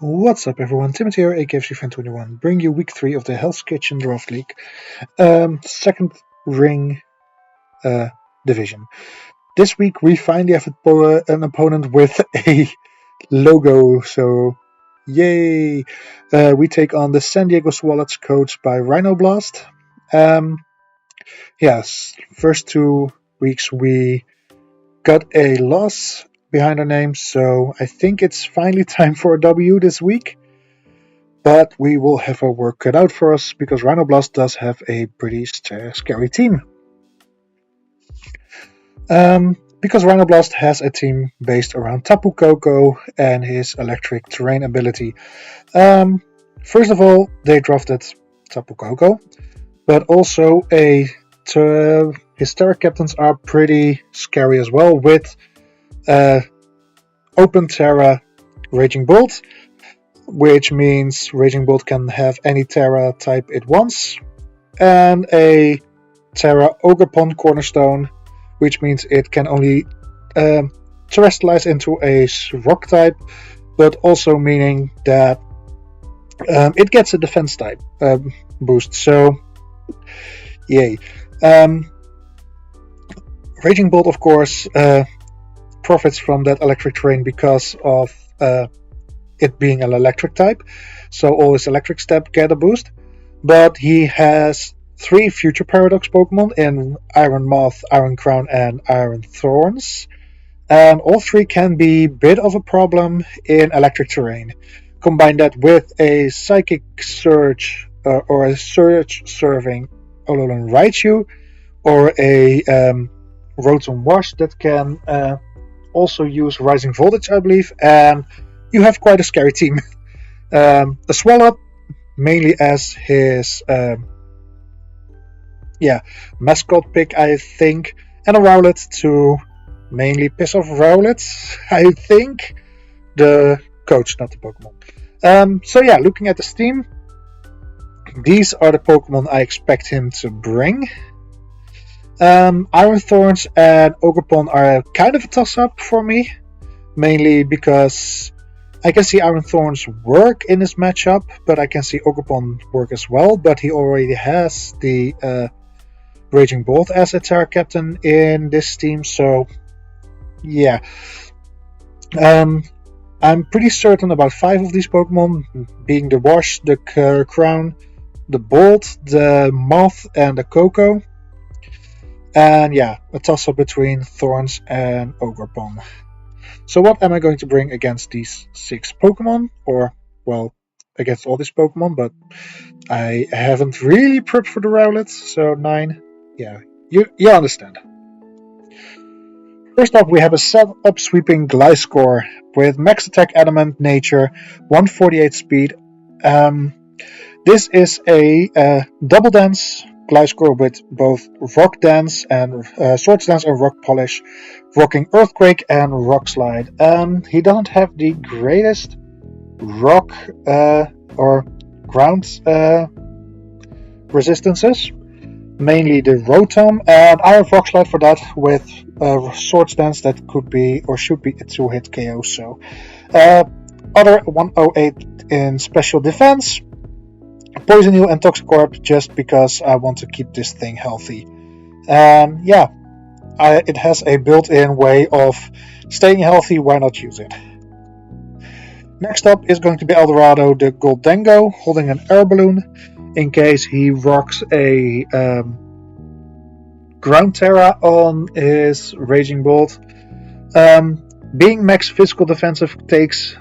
What's up, everyone? Timothy here, AKFC Fan 21, bring you week 3 of the Hell's Kitchen Draft League, second ring division. This week we finally have an opponent with a logo, so yay! We take on the San Diego Swalots, coached by Rhino Blast. Yes, first 2 weeks we got a loss behind our name, so I think it's finally time for a W this week. But we will have our work cut out for us because Rhinoblast does have a pretty scary team. Because Rhinoblast has a team based around Tapu Koko and his electric terrain ability. First of all, they drafted Tapu Koko, but also his Terra Captains are pretty scary as well with Open Terra Raging Bolt, which means Raging Bolt can have any Terra type it wants, and a Terra Ogerpon Cornerstone, which means it can only terrestrialize into a rock type, but also meaning that it gets a defense type boost. So, yay. Raging Bolt, of course, profits from that electric terrain because of it being an electric type, so all his electric step get a boost. But he has 3 future paradox Pokemon in Iron Moth, Iron Crown, and Iron Thorns, and all 3 can be a bit of a problem in electric terrain. Combine that with a Psychic Surge or a Surge serving Alolan Raichu, or a Rotom Wash that can also use Rising Voltage, I believe, and you have quite a scary team. A Swalot, mainly as his mascot pick, I think, and a Rowlet to mainly piss off Rowlet, I think. The coach, not the Pokemon. So yeah, looking at this team, these are the Pokemon I expect him to bring. Iron Thorns and Ogerpon are kind of a toss-up for me, mainly because I can see Iron Thorns work in this matchup, but I can see Ogerpon work as well, but he already has the Raging Bolt as a Terra Captain in this team, so yeah. I'm pretty certain about 5 of these Pokemon, being the Wash, the Crown, the Bolt, the Moth, and the Koko. And yeah, a toss-up between Thorns and Ogerpon. So what am I going to bring against these 6 Pokemon? Or, well, against all these Pokemon, but I haven't really prepped for the Rowlet, so 9. Yeah, you understand. First up, we have a set-up sweeping Gliscor with max attack, adamant, nature, 148 speed. This is a double dance Gliscor with both Rock Dance and Swords Dance and Rock Polish, rocking Earthquake and Rock Slide. He doesn't have the greatest rock or ground resistances, mainly the Rotom, and I have Rock Slide for that with Swords Dance that could be or should be a 2-hit KO. So, other 108 in special defense. Poison Heal and Toxicorp just because I want to keep this thing healthy. And yeah, it has a built-in way of staying healthy, why not use it? Next up is going to be Eldorado, the Goldengo, holding an air balloon in case he rocks a Ground Terra on his Raging Bolt. Being max physical defensive lets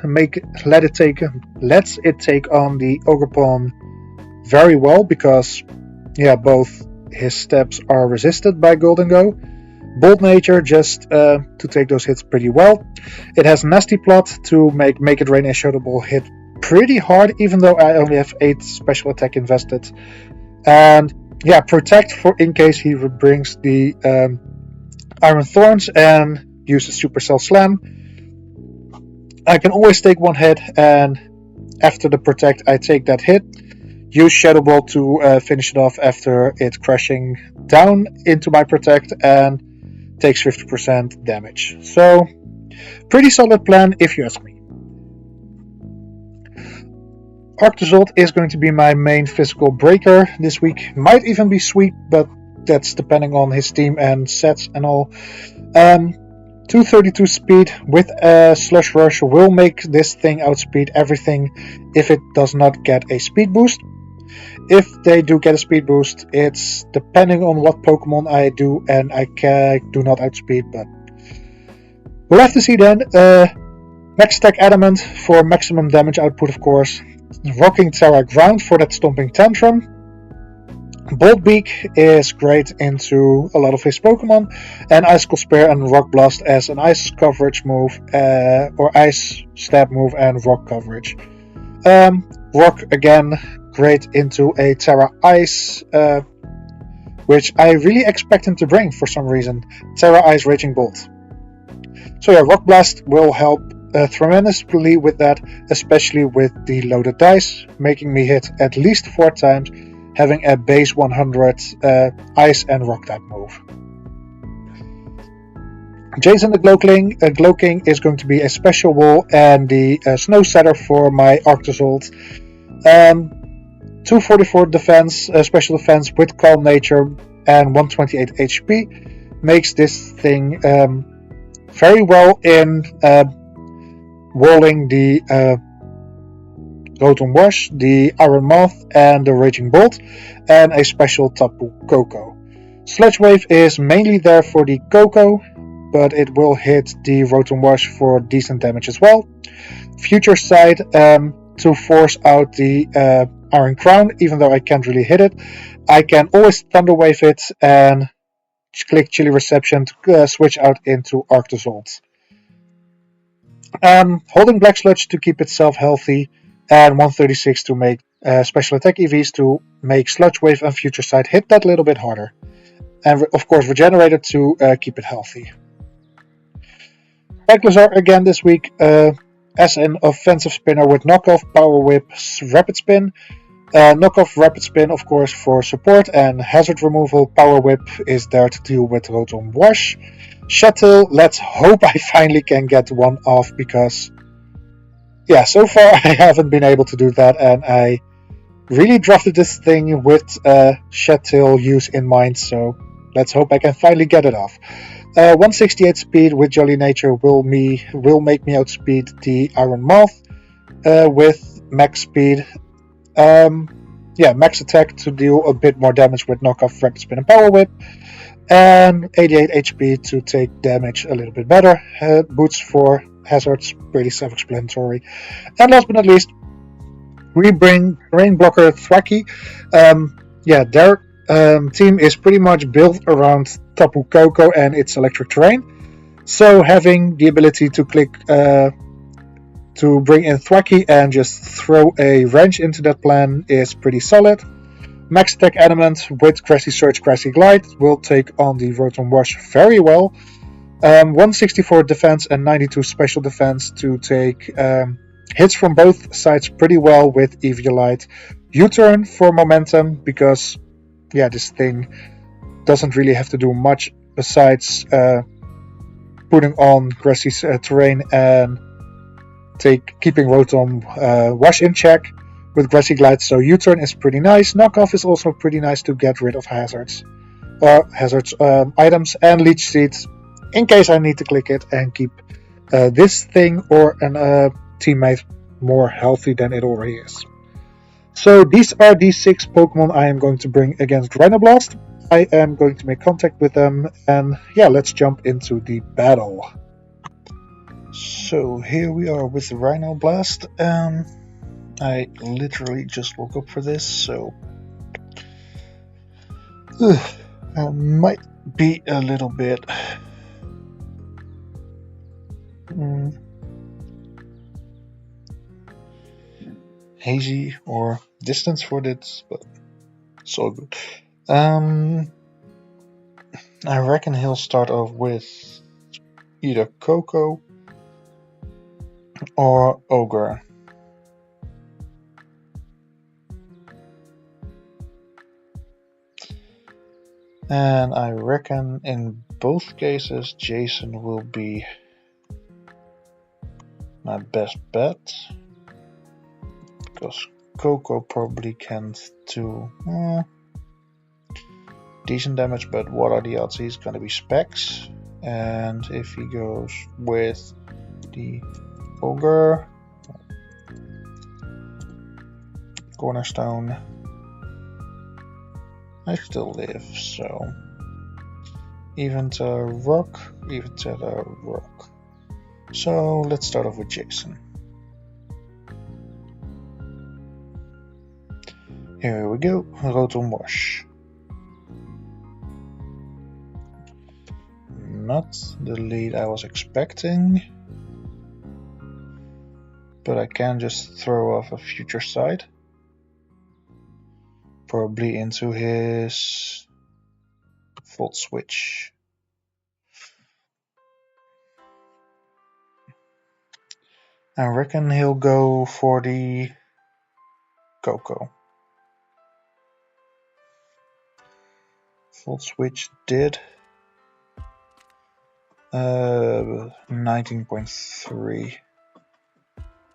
it take on the Ogerpon very well because both his steps are resisted by Goldengo. Bold Nature just to take those hits pretty well. It has Nasty Plot to make it rain a shoutable hit pretty hard, even though I only have 8 special attack invested. And Protect for in case he brings the Iron Thorns and uses Supercell Slam. I can always take 1 hit, and after the Protect I take that hit. Use Shadow Ball to finish it off after it crashing down into my Protect and takes 50% damage. So, pretty solid plan if you ask me. Arctozolt is going to be my main physical breaker this week. Might even be Sweep, but that's depending on his team and sets and all. 232 speed with a Slush Rush will make this thing outspeed everything if it does not get a speed boost. If they do get a speed boost, it's depending on what Pokemon I do, and I do not outspeed, but we'll have to see then. Max Attack Adamant for maximum damage output, of course. Rocking Terra Ground for that Stomping Tantrum. Bolt Beak is great into a lot of his Pokemon, and Icicle Spear and Rock Blast as an ice coverage move, or ice stab move and rock coverage. Rock again, great into a Terra Ice, which I really expect him to bring for some reason. Terra Ice Raging Bolt. So yeah, Rock Blast will help tremendously with that, especially with the loaded dice, making me hit at least 4 times, having a base 100 ice and rock type move. Jason the Glow King is going to be a special wall and the Snow Setter for my Arctozolt. 244 defense, special defense with Calm Nature and 128 HP makes this thing very well in walling the Rotom Wash, the Iron Moth, and the Raging Bolt, and a special Tapu Koko. Sludge Wave is mainly there for the Koko, but it will hit the Rotom Wash for decent damage as well. Future Sight to force out the Iron Crown, even though I can't really hit it. I can always Thunder Wave it and click Chilly Reception to switch out into Arctozolt. Holding Black Sludge to keep itself healthy, and 136 to make special attack EVs to make Sludge Wave and Future Sight hit that little bit harder. And of course Regenerator to keep it healthy. Cyclozar again this week as an offensive spinner with Knockoff, Power Whip, Rapid Spin. Knockoff, Rapid Spin of course for support, and Hazard Removal. Power Whip is there to deal with Rotom Wash. Shuttle, let's hope I finally can get one off, because yeah, so far I haven't been able to do that, and I really drafted this thing with Shuttle use in mind, so let's hope I can finally get it off. 168 speed with Jolly Nature will make me outspeed the Iron Moth with max speed. Max attack to deal a bit more damage with Knockoff, Rapid Spin, and Power Whip. And 88 HP to take damage a little bit better. Boots for hazards, pretty self-explanatory. And last but not least, we bring Terrain Blocker Thwacky. Their team is pretty much built around Tapu Koko and its electric terrain. So having the ability to click to bring in Thwacky and just throw a wrench into that plan is pretty solid. Max Attack Adamant with Grassy Surge, Grassy Glide will take on the Rotom Wash very well. 164 defense and 92 special defense to take hits from both sides pretty well with Eviolite. U-turn for momentum, because this thing doesn't really have to do much besides putting on Grassy terrain and keeping Rotom Wash in check with Grassy Glide, so U-turn is pretty nice. Knockoff is also pretty nice to get rid of hazards items, and Leech Seed in case I need to click it and keep this thing or a teammate more healthy than it already is. So these are the 6 Pokemon I am going to bring against Rhinoblast. I am going to make contact with them, and let's jump into the battle. So here we are with the Rhinoblast. I literally just woke up for this, so I might be a little bit hazy or distant for this, but it's all good. I reckon he'll start off with either Koko or Ogre. And I reckon in both cases Jason will be my best bet, because Coco probably can't do decent damage, but what are the odds he's gonna be Specs? And if he goes with the Ogre, Cornerstone, I still live, so even to rock, even to the rock. So let's start off with Jason. Here we go, Rotom Wash. Not the lead I was expecting, but I can just throw off a future sight. Probably into his Volt Switch. I reckon he'll go for the Coco. Volt Switch did 19.3.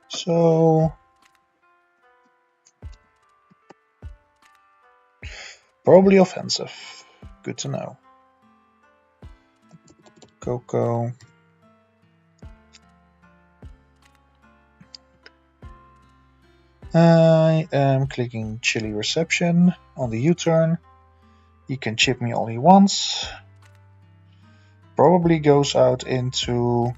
So probably offensive. Good to know. Coco. I am clicking Chili Reception on the U-turn. He can chip me all he wants. Probably goes out into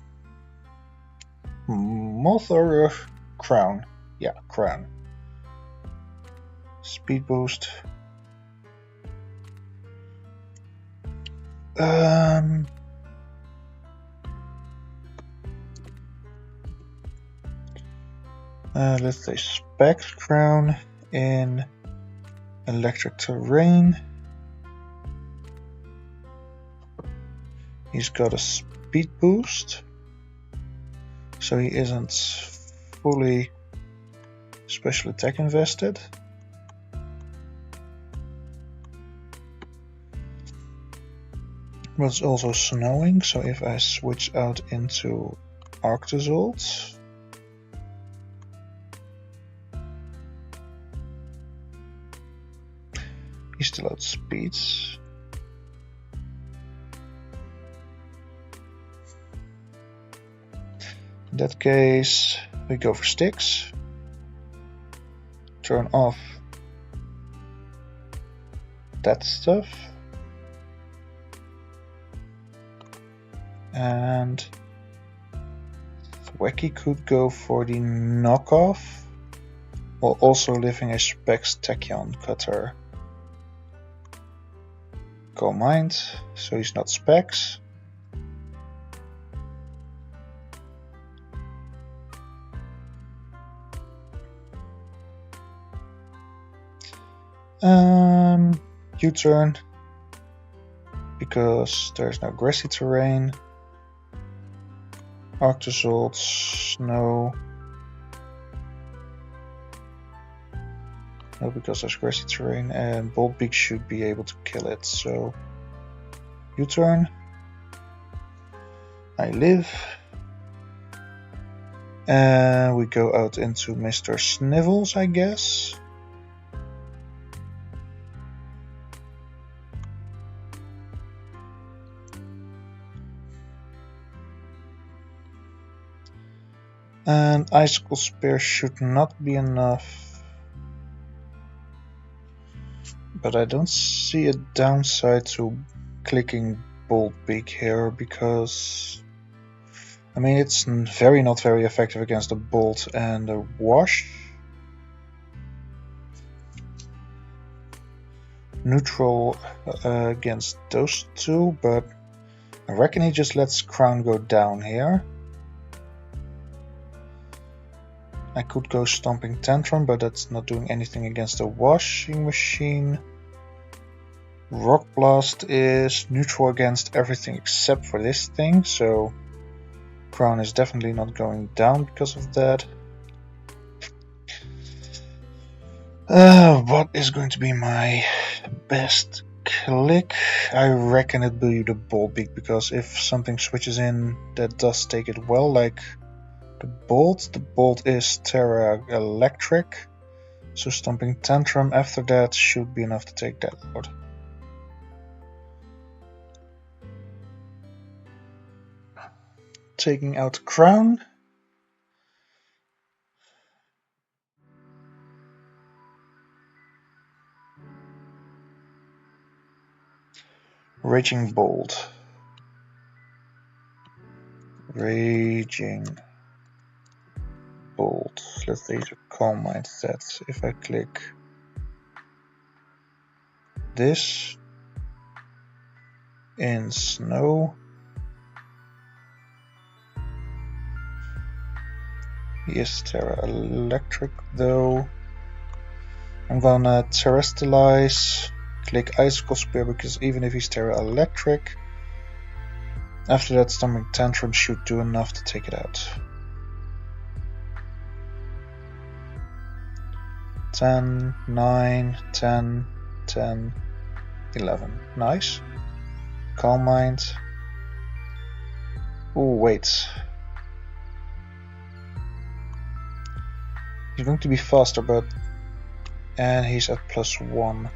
Moth or Crown. Yeah, Crown. Speed boost. Let's say Specs Crown in Electric Terrain. He's got a speed boost, so he isn't fully special attack invested. But it's also snowing, so if I switch out into Arctozolt, he still outspeeds. In that case, we go for sticks. Turn off that stuff. And Wacky could go for the knockoff, while also living a Specs Tachyon Cutter. Go Mind, so he's not Specs. U-turn, because there's no grassy terrain. Arctozolt, snow. No, because there's grassy terrain, and Bolt Beak should be able to kill it, so U-turn. I live. And we go out into Mr. Snivels, I guess. And Icicle Spear should not be enough. But I don't see a downside to clicking Bolt Beak here, because I mean it's not very effective against a Bolt and a Wash. Neutral against those two, but I reckon he just lets Crown go down here. I could go Stomping Tantrum, but that's not doing anything against the washing machine. Rock Blast is neutral against everything except for this thing, so Crown is definitely not going down because of that. What is going to be my best click? I reckon it'll be the Bolt Beak, because if something switches in that does take it well, like the Bolt is Terra Electric, So Stomping Tantrum after that should be enough to take that out. Taking out Crown. Raging Bolt. Raging Bolt. Let's use a Calm Mind set. If I click this in Snow, he is Terra Electric though. I'm gonna Terrestrialize, click Icicle Spear because even if he's Terra Electric, after that Stomping Tantrum should do enough to take it out. 10, 9, 10, 10, 11. Nice. Calm Mind. Oh, wait. He's going to be faster, but... And he's at +1.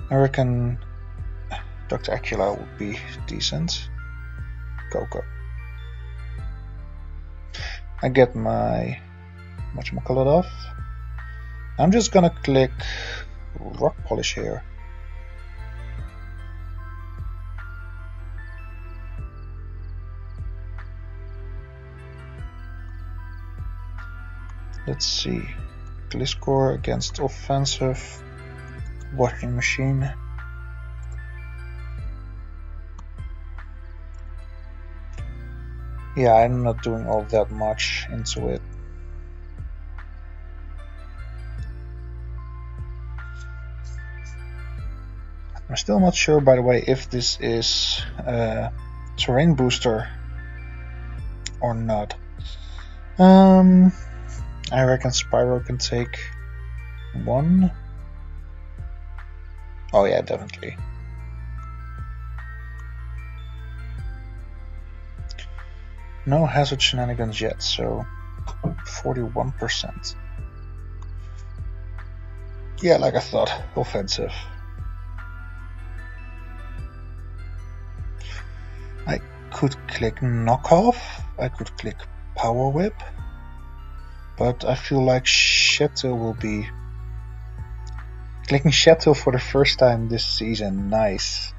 I reckon Dr. Acula would be decent. Go. I get my whatchamacallit off. I'm just gonna click Rock Polish here. Let's see. Gliscor against offensive Washing Machine. Yeah, I'm not doing all that much into it. I'm still not sure, by the way, if this is a terrain booster or not. I reckon Spyro can take 1. Oh yeah, definitely. No hazard shenanigans yet, so 41%. Yeah, like I thought, offensive. I could click Knockoff, I could click Power Whip, but I feel like Shadow will be... Clicking Shadow for the first time this season, nice.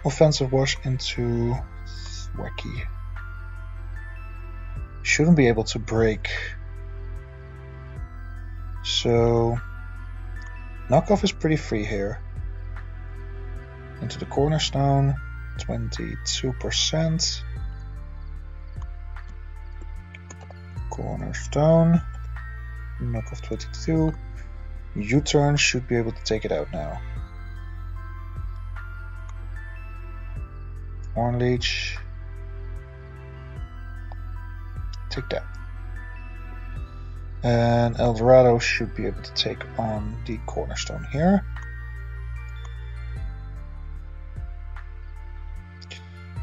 Offensive wash into Wacky. Shouldn't be able to break. So Knockoff is pretty free here. Into the Cornerstone, 22%. Cornerstone, Knockoff 22. U-turn should be able to take it out now. Horn Leech. Take that. And Eldorado should be able to take on the Cornerstone here.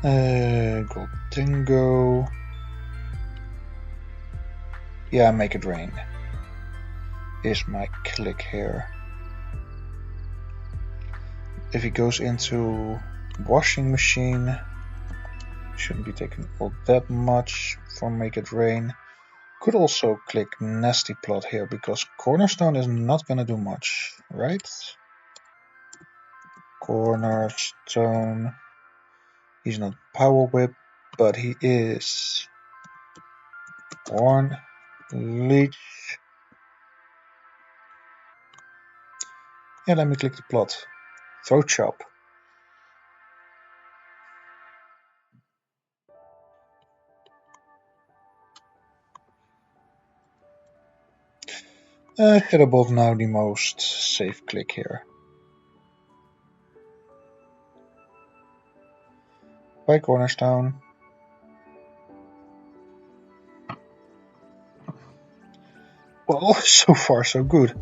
Goldingo. Yeah, Make It Rain is my click here. If he goes into Washing Machine, shouldn't be taking all that much for Make It Rain. Could also click Nasty Plot here because Cornerstone is not gonna do much, right? Cornerstone. He's not Power Whip, but he is Horn Leech. Yeah, let me click the plot. Throat Chop. Hit above now the most safe click here. By Cornerstone. Well, so far so good.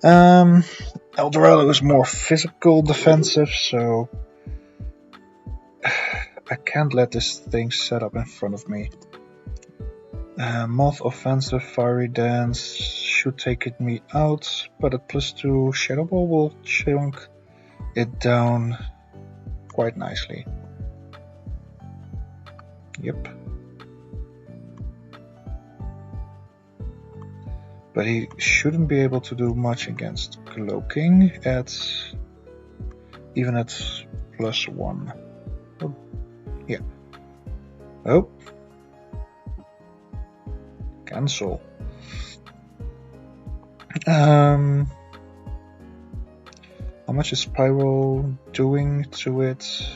Eldorado is more physical defensive, so I can't let this thing set up in front of me. Moth offensive, Fiery Dance should take me out, but at +2 Shadow Ball will chunk it down quite nicely. Yep. But he shouldn't be able to do much against Cloaking even at +1. Oh, yeah. Oh. Cancel. How much is Pyro doing to it?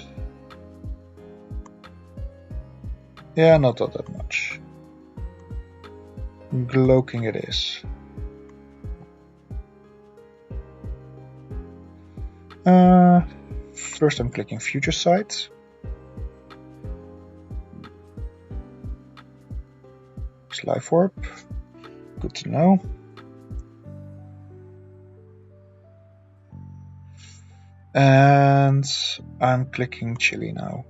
Yeah, not that much. Cloaking it is. First I'm clicking Future Sight. Life Orb. Good to know. And I'm clicking Chili now.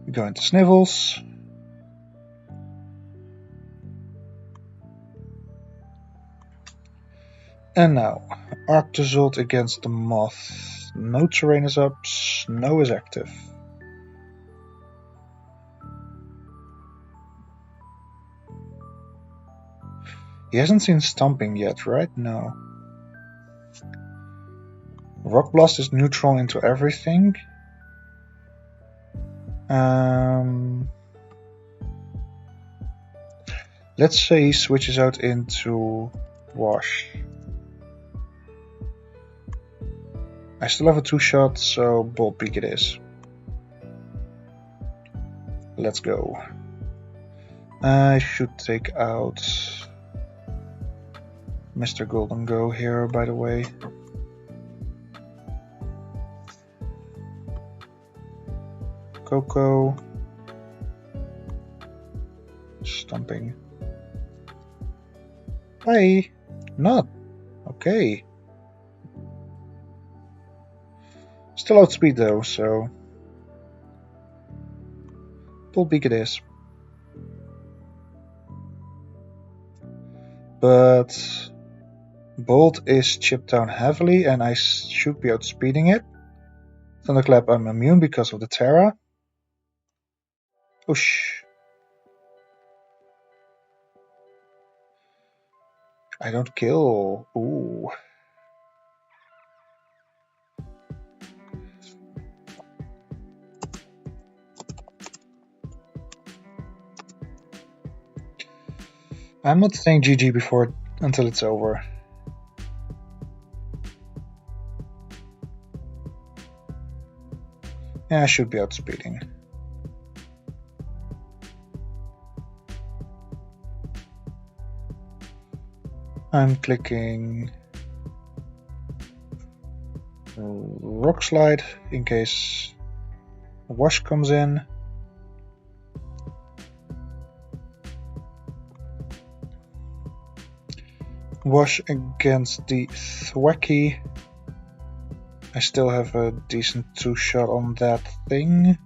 We go into Snivels. And now, Arctozolt against the Moth. No terrain is up, snow is active. He hasn't seen Stomping yet, right? No. Rock Blast is neutral into everything. Let's say he switches out into Wash. I still have a 2-shot, so Bolt Peak it is. Let's go. I should take out Mr. Golden Go here, by the way. Coco. Stomping. Bye. Not. Okay. Still outspeed though, so Full Beak it is. But Bolt is chipped down heavily and I should be outspeeding it. Thunderclap I'm immune because of the Terra. Oosh. I don't kill. Ooh. I'm not saying GG until it's over. Yeah, I should be outspeeding. I'm clicking Rock Slide in case Wash comes in. Wash against the Thwacky. I still have a decent 2-shot on that thing.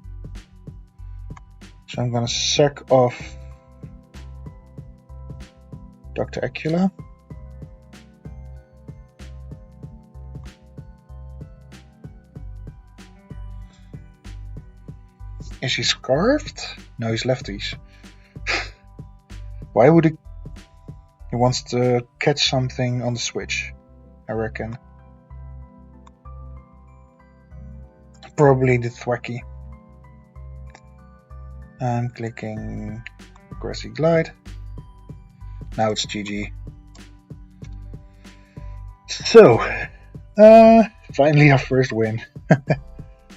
So I'm gonna sack off Dr. Acula. Is he scarfed? No, he's lefties. Why would he? He wants to catch something on the switch, I reckon. Probably the Thwacky. I'm clicking Grassy Glide. Now it's GG. So, finally our first win.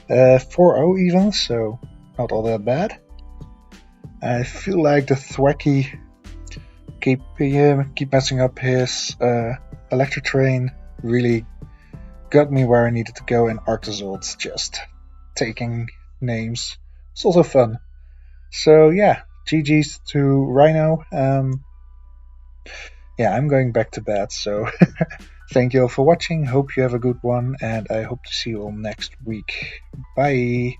4-0 even, so not all that bad. I feel like the Thwacky keep messing up his electric train really got me where I needed to go, and Arctozolt just taking names. It's also fun. So yeah, GG's to Rhino. Yeah, I'm going back to bed, so thank you all for watching. Hope you have a good one, and I hope to see you all next week. Bye!